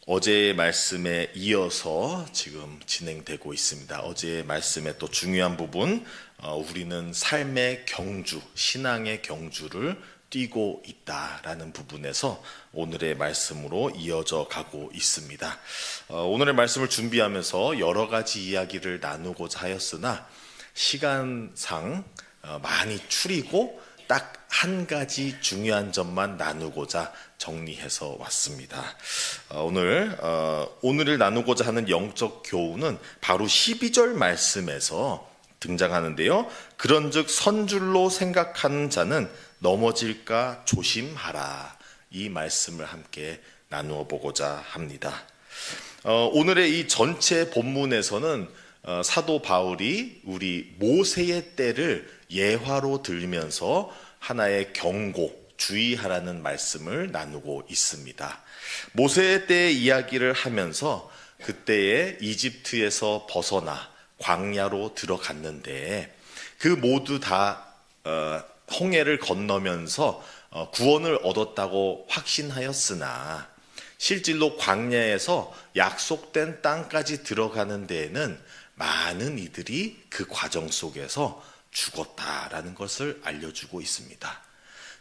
어제의 말씀에 이어서 지금 진행되고 있습니다. 어제의 말씀의 또 중요한 부분, 우리는 삶의 경주, 신앙의 경주를 뛰고 있다라는 부분에서 오늘의 말씀으로 이어져 가고 있습니다. 오늘의 말씀을 준비하면서 여러 가지 이야기를 나누고자 하였으나 시간상 많이 추리고 딱 한 가지 중요한 점만 나누고자 정리해서 왔습니다. 오늘을 나누고자 하는 영적 교훈은 바로 12절 말씀에서 등장하는데요. 그런즉 선줄로 생각하는 자는 넘어질까 조심하라. 이 말씀을 함께 나누어 보고자 합니다. 오늘의 이 전체 본문에서는 사도 바울이 우리 모세의 때를 예화로 들면서 하나의 경고, 주의하라는 말씀을 나누고 있습니다. 모세의 때의 이야기를 하면서 그때의 이집트에서 벗어나 광야로 들어갔는데 그 모두 다 홍해를 건너면서 구원을 얻었다고 확신하였으나 실질로 광야에서 약속된 땅까지 들어가는 데에는 많은 이들이 그 과정 속에서 죽었다라는 것을 알려주고 있습니다.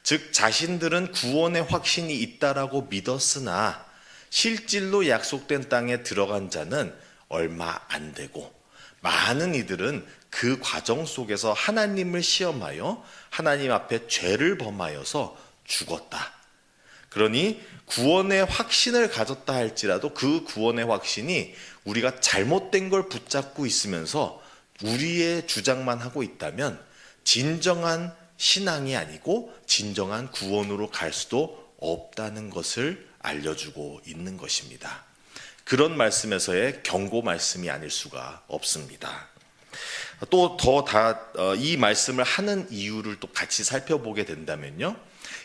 즉 자신들은 구원의 확신이 있다라고 믿었으나 실질로 약속된 땅에 들어간 자는 얼마 안 되고 많은 이들은 그 과정 속에서 하나님을 시험하여 하나님 앞에 죄를 범하여서 죽었다. 그러니 구원의 확신을 가졌다 할지라도 그 구원의 확신이 우리가 잘못된 걸 붙잡고 있으면서 우리의 주장만 하고 있다면 진정한 신앙이 아니고 진정한 구원으로 갈 수도 없다는 것을 알려주고 있는 것입니다. 그런 말씀에서의 경고 말씀이 아닐 수가 없습니다. 또 이 말씀을 하는 이유를 또 같이 살펴보게 된다면요.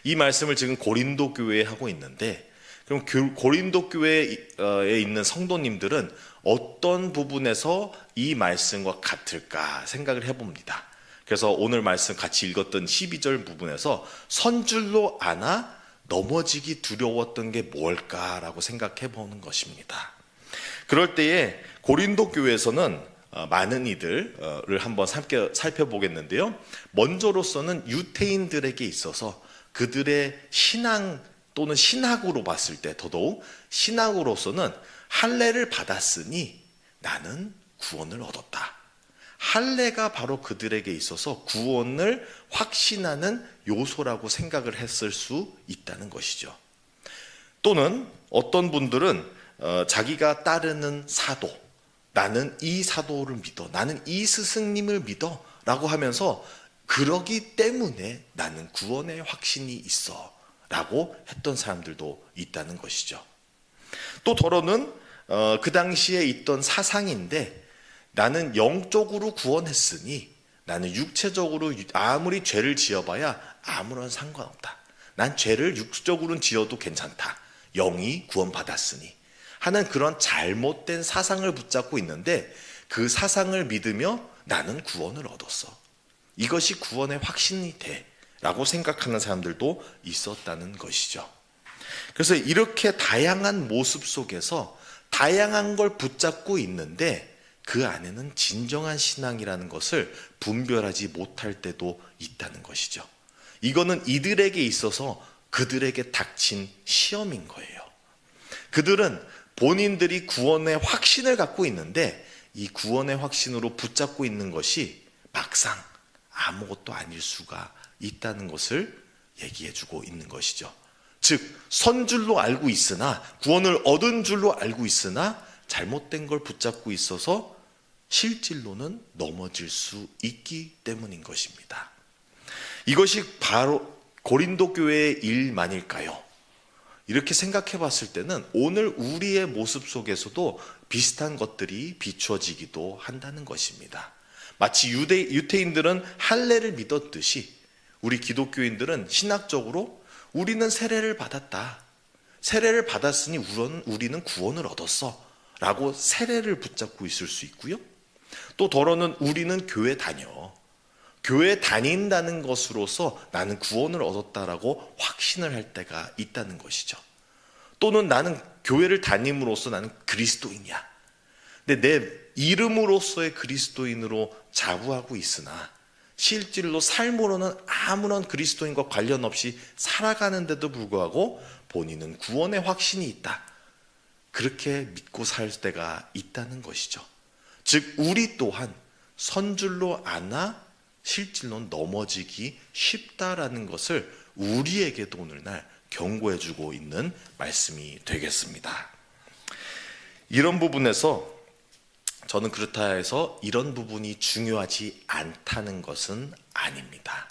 이 말씀을 지금 고린도 교회에 하고 있는데 그럼 고린도 교회에 있는 성도님들은 어떤 부분에서 이 말씀과 같을까 생각을 해봅니다. 그래서 오늘 말씀 같이 읽었던 12절 부분에서 선줄로 아나 넘어지기 두려웠던 게 뭘까라고 생각해 보는 것입니다. 그럴 때에 고린도 교회에서는 많은 이들을 한번 살펴보겠는데요. 먼저로서는 유대인들에게 있어서 그들의 신앙 또는 신학으로 봤을 때 더더욱 신학으로서는 할례를 받았으니 나는 구원을 얻었다. 할례가 바로 그들에게 있어서 구원을 확신하는 요소라고 생각을 했을 수 있다는 것이죠. 또는 어떤 분들은 자기가 따르는 사도, 나는 이 사도를 믿어, 나는 이 스승님을 믿어 라고 하면서 그러기 때문에 나는 구원의 확신이 있어 라고 했던 사람들도 있다는 것이죠. 또 더러는 그 당시에 있던 사상인데 나는 영적으로 구원했으니 나는 육체적으로 아무리 죄를 지어봐야 아무런 상관없다. 난 죄를 육적으로는 지어도 괜찮다. 영이 구원받았으니 하는 그런 잘못된 사상을 붙잡고 있는데 그 사상을 믿으며 나는 구원을 얻었어. 이것이 구원의 확신이 돼 라고 생각하는 사람들도 있었다는 것이죠. 그래서 이렇게 다양한 모습 속에서 다양한 걸 붙잡고 있는데 그 안에는 진정한 신앙이라는 것을 분별하지 못할 때도 있다는 것이죠. 이거는 이들에게 있어서 그들에게 닥친 시험인 거예요. 그들은 본인들이 구원의 확신을 갖고 있는데 이 구원의 확신으로 붙잡고 있는 것이 막상 아무것도 아닐 수가 있다는 것을 얘기해 주고 있는 것이죠. 즉 선줄로 알고 있으나 구원을 얻은 줄로 알고 있으나 잘못된 걸 붙잡고 있어서 실질로는 넘어질 수 있기 때문인 것입니다. 이것이 바로 고린도 교회의 일만일까요? 이렇게 생각해 봤을 때는 오늘 우리의 모습 속에서도 비슷한 것들이 비추어지기도 한다는 것입니다. 마치 유대인들은 할례를 믿었듯이 우리 기독교인들은 신학적으로 우리는 세례를 받았다. 세례를 받았으니 우리는 구원을 얻었어. 라고 세례를 붙잡고 있을 수 있고요. 또 더러는 우리는 교회 다녀. 교회 다닌다는 것으로서 나는 구원을 얻었다라고 확신을 할 때가 있다는 것이죠. 또는 나는 교회를 다님으로써 나는 그리스도인이야. 근데 내 이름으로서의 그리스도인으로 자부하고 있으나 실질로 삶으로는 아무런 그리스도인과 관련 없이 살아가는데도 불구하고 본인은 구원의 확신이 있다. 그렇게 믿고 살 때가 있다는 것이죠. 즉 우리 또한 선줄로 아나 실질로 넘어지기 쉽다라는 것을 우리에게도 오늘날 경고해주고 있는 말씀이 되겠습니다. 이런 부분에서 저는 그렇다 해서 이런 부분이 중요하지 않다는 것은 아닙니다.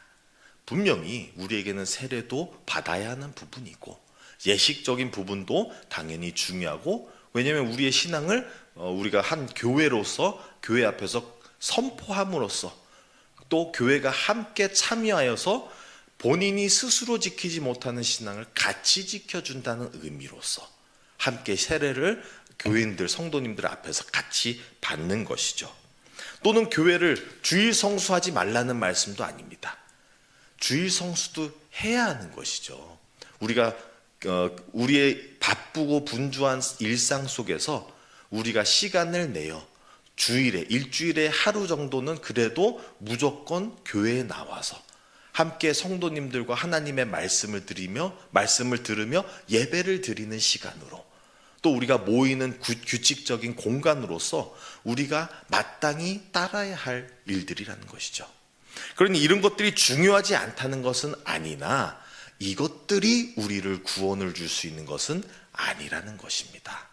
분명히 우리에게는 세례도 받아야 하는 부분이고 예식적인 부분도 당연히 중요하고, 왜냐하면 우리의 신앙을 우리가 한 교회로서 교회 앞에서 선포함으로써 또 교회가 함께 참여하여서 본인이 스스로 지키지 못하는 신앙을 같이 지켜준다는 의미로서 함께 세례를 교인들, 성도님들 앞에서 같이 받는 것이죠. 또는 교회를 주일 성수하지 말라는 말씀도 아닙니다. 주일 성수도 해야 하는 것이죠. 우리가 우리의 바쁘고 분주한 일상 속에서 우리가 시간을 내어 주일에, 일주일에 하루 정도는 그래도 무조건 교회에 나와서 함께 성도님들과 하나님의 말씀을 들으며 예배를 드리는 시간으로, 또 우리가 모이는 규칙적인 공간으로서 우리가 마땅히 따라야 할 일들이라는 것이죠. 그러니 이런 것들이 중요하지 않다는 것은 아니나 이것들이 우리를 구원을 줄 수 있는 것은 아니라는 것입니다.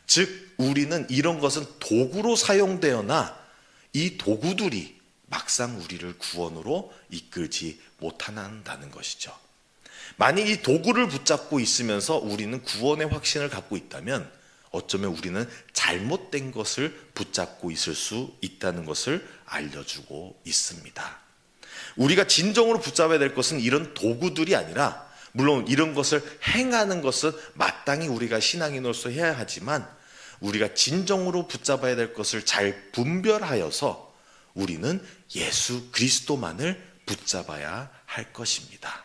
즉 우리는 이런 것은 도구로 사용되어나 이 도구들이 막상 우리를 구원으로 이끌지 못한다는 것이죠. 만약 이 도구를 붙잡고 있으면서 우리는 구원의 확신을 갖고 있다면 어쩌면 우리는 잘못된 것을 붙잡고 있을 수 있다는 것을 알려주고 있습니다. 우리가 진정으로 붙잡아야 될 것은 이런 도구들이 아니라, 물론 이런 것을 행하는 것은 마땅히 우리가 신앙인으로서 해야 하지만 우리가 진정으로 붙잡아야 될 것을 잘 분별하여서 우리는 예수 그리스도만을 붙잡아야 할 것입니다.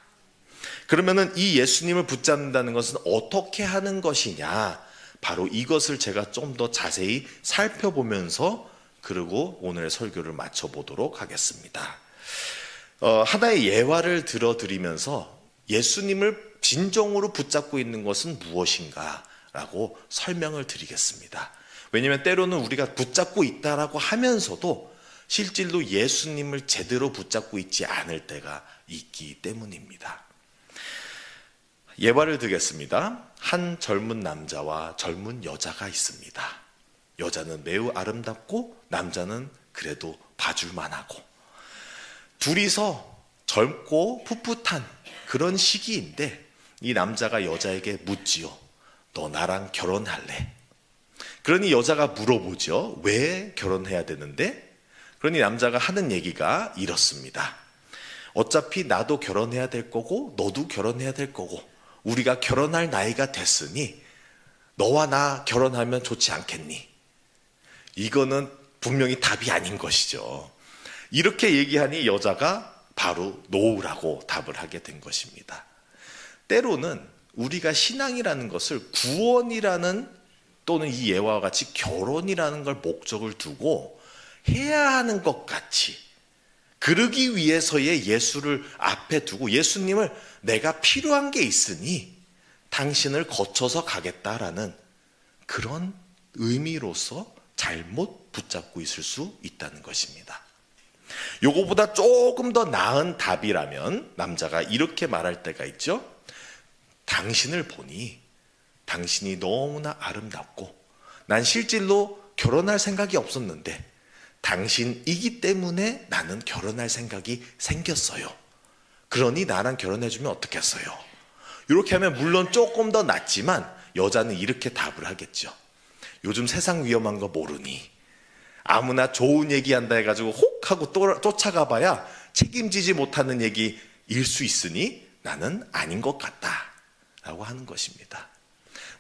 그러면은 이 예수님을 붙잡는다는 것은 어떻게 하는 것이냐? 바로 이것을 제가 좀 더 자세히 살펴보면서 그리고 오늘의 설교를 마쳐보도록 하겠습니다. 하나의 예화를 들어드리면서 예수님을 진정으로 붙잡고 있는 것은 무엇인가? 라고 설명을 드리겠습니다. 왜냐하면 때로는 우리가 붙잡고 있다라고 하면서도 실질로 예수님을 제대로 붙잡고 있지 않을 때가 있기 때문입니다. 예화를 드리겠습니다. 한 젊은 남자와 젊은 여자가 있습니다. 여자는 매우 아름답고 남자는 그래도 봐줄만하고, 둘이서 젊고 풋풋한 그런 시기인데 이 남자가 여자에게 묻지요. 너 나랑 결혼할래? 그러니 여자가 물어보죠. 왜 결혼해야 되는데? 그러니 남자가 하는 얘기가 이렇습니다. 어차피 나도 결혼해야 될 거고 너도 결혼해야 될 거고 우리가 결혼할 나이가 됐으니 너와 나 결혼하면 좋지 않겠니? 이거는 분명히 답이 아닌 것이죠. 이렇게 얘기하니 여자가 바로 노라고 답을 하게 된 것입니다. 때로는 우리가 신앙이라는 것을 구원이라는 또는 이 예화와 같이 결혼이라는 걸 목적을 두고 해야 하는 것 같이, 그러기 위해서의 예수를 앞에 두고 예수님을 내가 필요한 게 있으니 당신을 거쳐서 가겠다라는 그런 의미로서 잘못 붙잡고 있을 수 있다는 것입니다. 요거보다 조금 더 나은 답이라면 남자가 이렇게 말할 때가 있죠. 당신을 보니 당신이 너무나 아름답고 난 실질로 결혼할 생각이 없었는데 당신이기 때문에 나는 결혼할 생각이 생겼어요. 그러니 나랑 결혼해주면 어떻겠어요? 이렇게 하면 물론 조금 더 낫지만 여자는 이렇게 답을 하겠죠. 요즘 세상 위험한 거 모르니 아무나 좋은 얘기한다 해가지고 혹 하고 쫓아가 봐야 책임지지 못하는 얘기일 수 있으니 나는 아닌 것 같다 라고 하는 것입니다.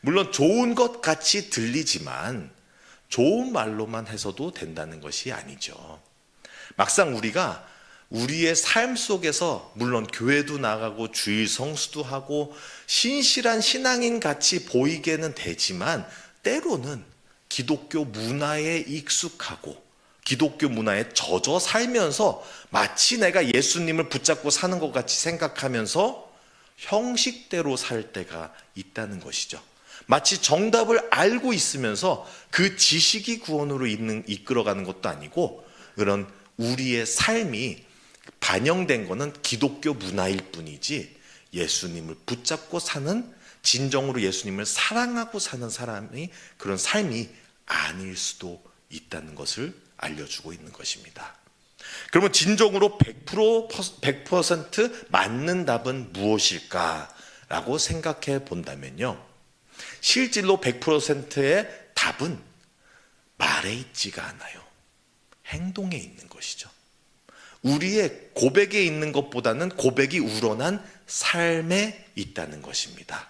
물론 좋은 것 같이 들리지만 좋은 말로만 해서도 된다는 것이 아니죠. 막상 우리가 우리의 삶 속에서 물론 교회도 나가고 주일 성수도 하고 신실한 신앙인 같이 보이게는 되지만 때로는 기독교 문화에 익숙하고 기독교 문화에 젖어 살면서 마치 내가 예수님을 붙잡고 사는 것 같이 생각하면서 형식대로 살 때가 있다는 것이죠. 마치 정답을 알고 있으면서 그 지식이 구원으로 이끌어가는 것도 아니고 그런 우리의 삶이 반영된 것은 기독교 문화일 뿐이지 예수님을 붙잡고 사는, 진정으로 예수님을 사랑하고 사는 사람이 그런 삶이 아닐 수도 있다는 것을 알려주고 있는 것입니다. 그러면 진정으로 100% 맞는 답은 무엇일까라고 생각해 본다면요, 실질로 100%의 답은 말에 있지가 않아요. 행동에 있는 것이죠. 우리의 고백에 있는 것보다는 고백이 우러난 삶에 있다는 것입니다.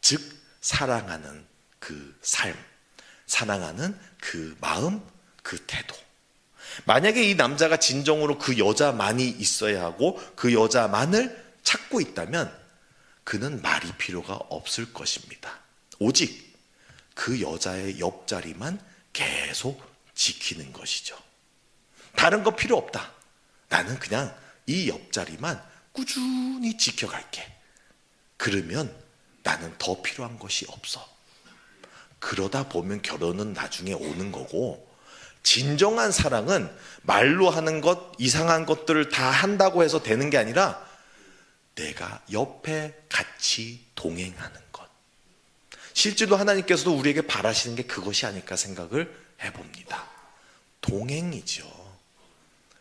즉 사랑하는 그 삶, 사랑하는 그 마음, 그 태도. 만약에 이 남자가 진정으로 그 여자만이 있어야 하고 그 여자만을 찾고 있다면 그는 말이 필요가 없을 것입니다. 오직 그 여자의 옆자리만 계속 지키는 것이죠. 다른 거 필요 없다. 나는 그냥 이 옆자리만 꾸준히 지켜갈게. 그러면 나는 더 필요한 것이 없어. 그러다 보면 결혼은 나중에 오는 거고, 진정한 사랑은 말로 하는 것, 이상한 것들을 다 한다고 해서 되는 게 아니라 내가 옆에 같이 동행하는 것. 실제로 하나님께서도 우리에게 바라시는 게 그것이 아닐까 생각을 해봅니다. 동행이죠.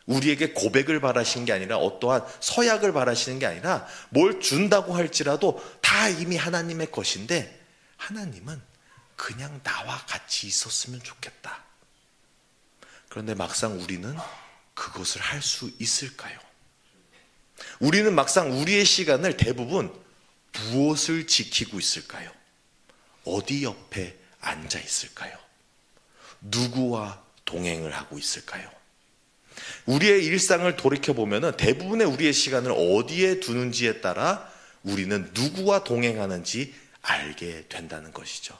우리에게 고백을 바라시는 게 아니라 어떠한 서약을 바라시는 게 아니라 뭘 준다고 할지라도 다 이미 하나님의 것인데 하나님은 그냥 나와 같이 있었으면 좋겠다. 그런데 막상 우리는 그것을 할 수 있을까요? 우리는 막상 우리의 시간을 대부분 무엇을 지키고 있을까요? 어디 옆에 앉아 있을까요? 누구와 동행을 하고 있을까요? 우리의 일상을 돌이켜보면 대부분의 우리의 시간을 어디에 두는지에 따라 우리는 누구와 동행하는지 알게 된다는 것이죠.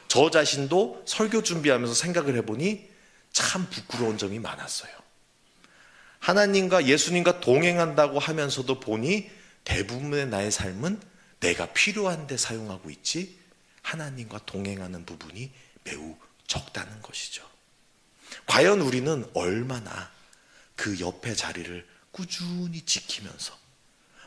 저 자신도 설교 준비하면서 생각을 해보니 참 부끄러운 점이 많았어요. 하나님과 예수님과 동행한다고 하면서도 보니 대부분의 나의 삶은 내가 필요한 데 사용하고 있지 하나님과 동행하는 부분이 매우 적다는 것이죠. 과연 우리는 얼마나 그 옆의 자리를 꾸준히 지키면서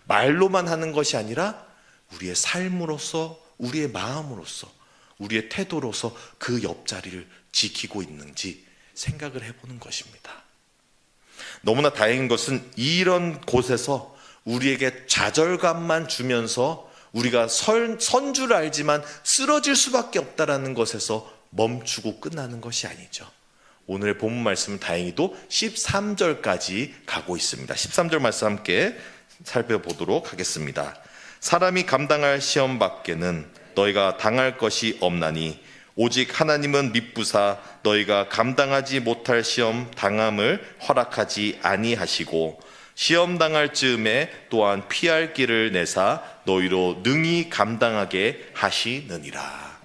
말로만 하는 것이 아니라 우리의 삶으로서, 우리의 마음으로서, 우리의 태도로서 그 옆자리를 지키고 있는지 생각을 해보는 것입니다. 너무나 다행인 것은 이런 곳에서 우리에게 좌절감만 주면서 우리가 선 줄 알지만 쓰러질 수밖에 없다라는 것에서 멈추고 끝나는 것이 아니죠. 오늘의 본문 말씀은 다행히도 13절까지 가고 있습니다. 13절 말씀 함께 살펴보도록 하겠습니다. 사람이 감당할 시험 밖에는 너희가 당할 것이 없나니 오직 하나님은 미쁘사 너희가 감당하지 못할 시험 당함을 허락하지 아니하시고 시험 당할 즈음에 또한 피할 길을 내사 너희로 능히 감당하게 하시느니라.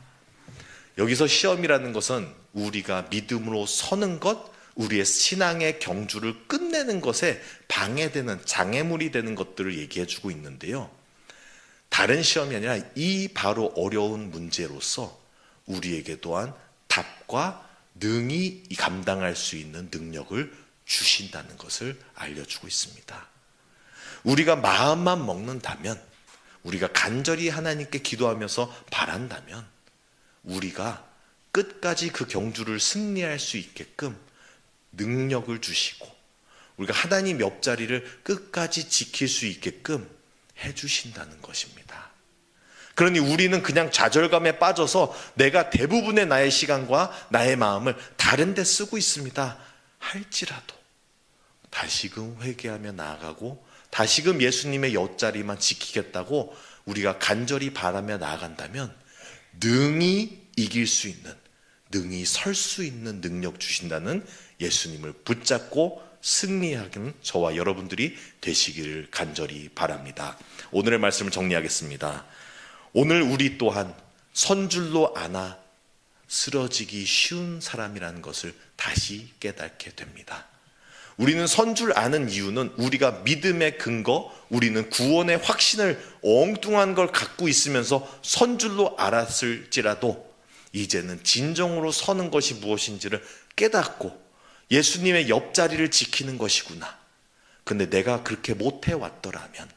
여기서 시험이라는 것은 우리가 믿음으로 서는 것, 우리의 신앙의 경주를 끝내는 것에 방해되는 장애물이 되는 것들을 얘기해 주고 있는데요, 다른 시험이 아니라 이 바로 어려운 문제로서 우리에게 또한 답과 능히 감당할 수 있는 능력을 주신다는 것을 알려주고 있습니다. 우리가 마음만 먹는다면, 우리가 간절히 하나님께 기도하면서 바란다면 우리가 끝까지 그 경주를 승리할 수 있게끔 능력을 주시고 우리가 하나님 옆자리를 끝까지 지킬 수 있게끔 해주신다는 것입니다. 그러니 우리는 그냥 좌절감에 빠져서 내가 대부분의 나의 시간과 나의 마음을 다른 데 쓰고 있습니다 할지라도 다시금 회개하며 나아가고 다시금 예수님의 옆자리만 지키겠다고 우리가 간절히 바라며 나아간다면 능히 이길 수 있는, 능히 설 수 있는 능력 주신다는 예수님을 붙잡고 승리하는 저와 여러분들이 되시기를 간절히 바랍니다. 오늘의 말씀을 정리하겠습니다. 오늘 우리 또한 선줄로 안아 쓰러지기 쉬운 사람이라는 것을 다시 깨닫게 됩니다. 우리는 선줄 아는 이유는 우리가 믿음의 근거, 우리는 구원의 확신을 엉뚱한 걸 갖고 있으면서 선줄로 알았을지라도 이제는 진정으로 서는 것이 무엇인지를 깨닫고 예수님의 옆자리를 지키는 것이구나. 근데 내가 그렇게 못해왔더라면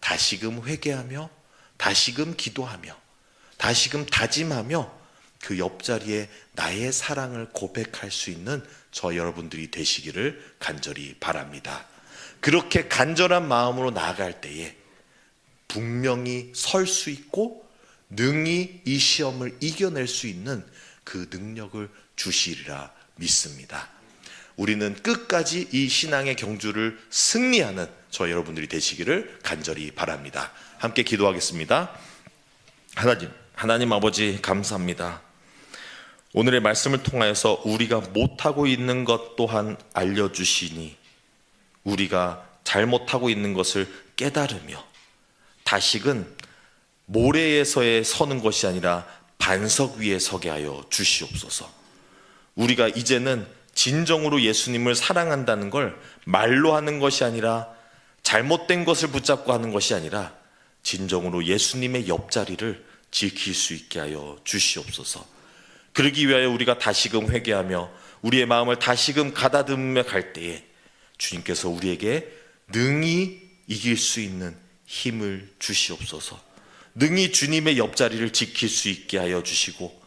다시금 회개하며 다시금 기도하며 다시금 다짐하며 그 옆자리에 나의 사랑을 고백할 수 있는 저 여러분들이 되시기를 간절히 바랍니다. 그렇게 간절한 마음으로 나아갈 때에 분명히 설 수 있고 능히 이 시험을 이겨낼 수 있는 그 능력을 주시리라 믿습니다. 우리는 끝까지 이 신앙의 경주를 승리하는 저 여러분들이 되시기를 간절히 바랍니다. 함께 기도하겠습니다. 하나님 아버지 감사합니다. 오늘의 말씀을 통하여서 우리가 못하고 있는 것 또한 알려주시니 우리가 잘못하고 있는 것을 깨달으며 다시금 모래에서에 서는 것이 아니라 반석 위에 서게 하여 주시옵소서. 우리가 이제는 진정으로 예수님을 사랑한다는 걸 말로 하는 것이 아니라 잘못된 것을 붙잡고 하는 것이 아니라 진정으로 예수님의 옆자리를 지킬 수 있게 하여 주시옵소서. 그러기 위하여 우리가 다시금 회개하며 우리의 마음을 다시금 가다듬으며 갈 때에 주님께서 우리에게 능히 이길 수 있는 힘을 주시옵소서. 능히 주님의 옆자리를 지킬 수 있게 하여 주시고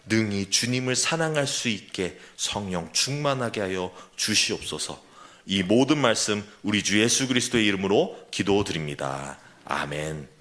능히 주님을 사랑할 수 있게 성령 충만하게 하여 주시옵소서. 이 모든 말씀 우리 주 예수 그리스도의 이름으로 기도드립니다. 아멘.